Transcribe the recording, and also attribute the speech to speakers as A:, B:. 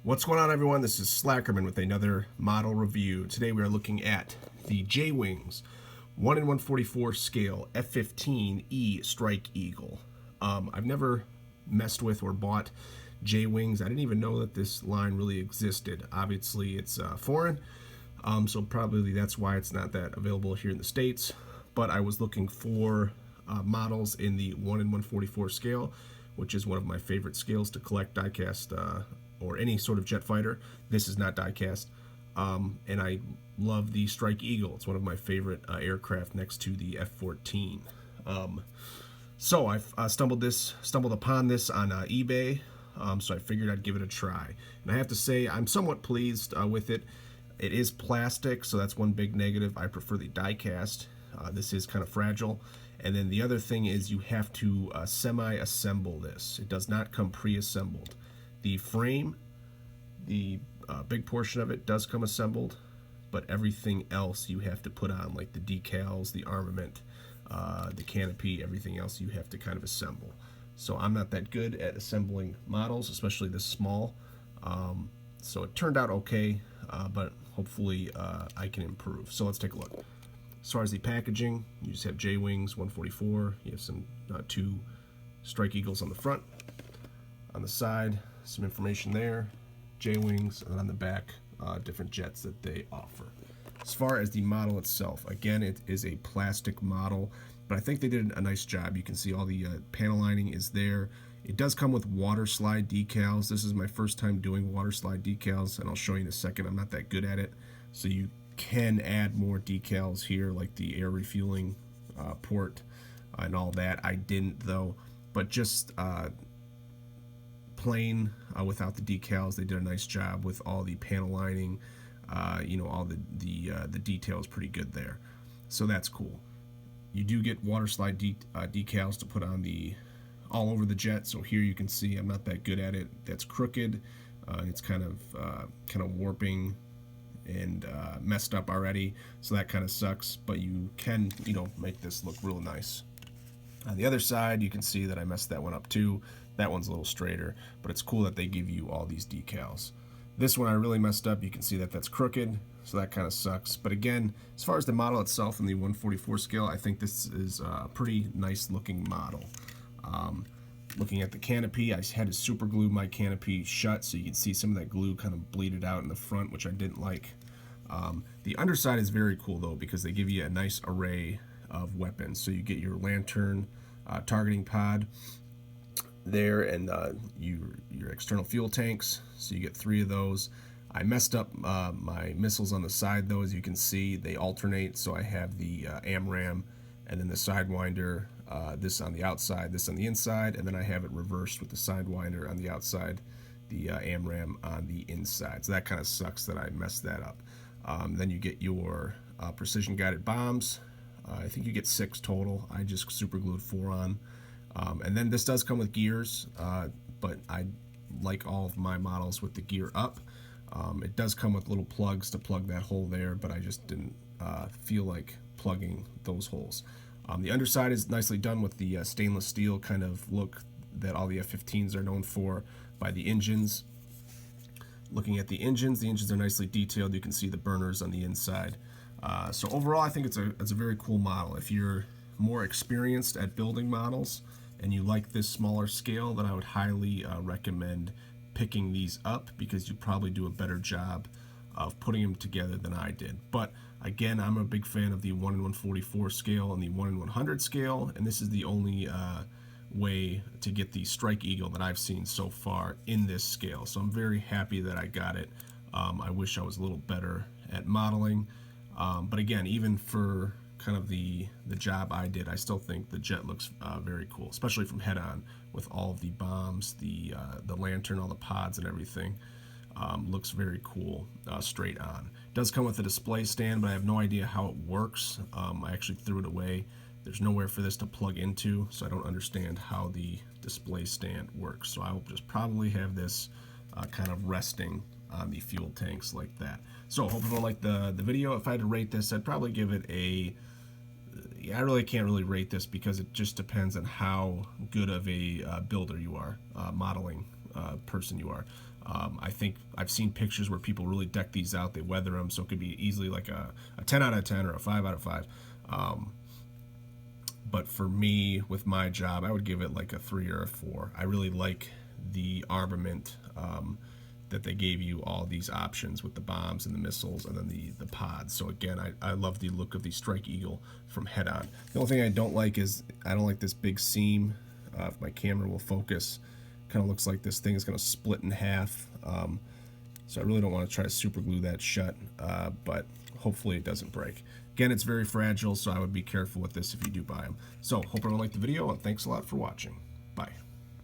A: What's going on, everyone? This is Slackerman with another model review. Today we are looking at the J-Wings 1 in 144 scale F-15E Strike Eagle. I've never messed with or bought J-Wings. I didn't even know that this line really existed. Obviously it's foreign, so probably that's why it's not that available here in the States. But I was looking for models in the 1 in 144 scale, which is one of my favorite scales to collect diecast or any sort of jet fighter. This is not diecast, and I love the Strike Eagle. It's one of my favorite aircraft next to the F-14. So I've stumbled upon this on eBay, so I figured I'd give it a try. And I have to say I'm somewhat pleased with it. It is plastic, so that's one big negative. I prefer the diecast. This is kind of fragile. And then the other thing is you have to semi-assemble this. It does not come pre-assembled. The frame, the big portion of it does come assembled, but everything else you have to put on, like the decals, the armament, the canopy, everything else you have to kind of assemble. So I'm not that good at assembling models, especially this small. So it turned out okay, but hopefully I can improve. So let's take a look. As far as the packaging, you just have J-Wings 144. You have some two Strike Eagles on the front. On the side, some information there, J-Wings, and on the back, different jets that they offer. As far as the model itself, again, it is a plastic model, but I think they did a nice job. You can see all the panel lining is there. It does come with water slide decals. This is my first time doing water slide decals, and I'll show you in a second. I'm not that good at it, so you can add more decals here, like the air refueling port and all that. I didn't though, but just plain without the decals, they did a nice job with all the panel lining. All the details pretty good there, so that's cool. You do get water slide decals to put on all over the jet. So here you can see I'm not that good at it. That's crooked. It's kind of warping and messed up already, so that kind of sucks, but you can make this look real nice. On the other side, you can see that I messed that one up too. That one's a little straighter, but it's cool that they give you all these decals. This one I really messed up. You can see that that's crooked, so that kind of sucks. But again, as far as the model itself in the 144 scale, I think this is a pretty nice looking model. Looking at the canopy, I had to super glue my canopy shut, so you can see some of that glue kind of bleeded out in the front, which I didn't like. The underside is very cool though, because they give you a nice array of weapons. So you get your lantern targeting pod there, and your external fuel tanks, so you get 3 of those. I messed up my missiles on the side though. As you can see, they alternate, so I have the AMRAAM and then the Sidewinder, this on the outside, this on the inside, and then I have it reversed with the Sidewinder on the outside, the AMRAAM on the inside. So that kind of sucks that I messed that up. Then you get your precision guided bombs. I think you get 6 total. I just super glued 4 on. And then this does come with gears, but I like all of my models with the gear up. It does come with little plugs to plug that hole there, but I just didn't feel like plugging those holes. The underside is nicely done with the stainless steel kind of look that all the F-15s are known for by the engines. Looking at the engines are nicely detailed. You can see the burners on the inside. So overall, I think it's a very cool model. If you're more experienced at building models and you like this smaller scale, then I would highly recommend picking these up, because you probably do a better job of putting them together than I did. But again, I'm a big fan of the 1 in 144 scale and the 1 in 100 scale, and this is the only way to get the Strike Eagle that I've seen so far in this scale. So I'm very happy that I got it. I wish I was a little better at modeling, but again, even for kind of the job I did, I still think the jet looks very cool, especially from head on, with all of the bombs, the lantern, all the pods and everything. Looks very cool straight on. It does come with a display stand, but I have no idea how it works. I actually threw it away. There's nowhere for this to plug into, so I don't understand how the display stand works. So I will just probably have this kind of resting on the fuel tanks like that. So hope everyone liked the video. If I had to rate this, I'd probably give it a I really can't really rate this because it just depends on how good of a builder you are, modeling person you are. I think I've seen pictures where people really deck these out. They weather them, so it could be easily like a 10 out of 10 or a 5 out of 5. But for me, with my job, I would give it like a 3 or a 4. I really like the armament that they gave you, all these options with the bombs and the missiles and then the pods. So again, I love the look of the Strike Eagle from head on. The only thing I don't like is I don't like this big seam. If my camera will focus, kind of looks like this thing is going to split in half. So I really don't want to try to super glue that shut, but hopefully it doesn't break. Again, it's very fragile, so I would be careful with this if you do buy them. So hope everyone liked the video, and thanks a lot for watching. Bye.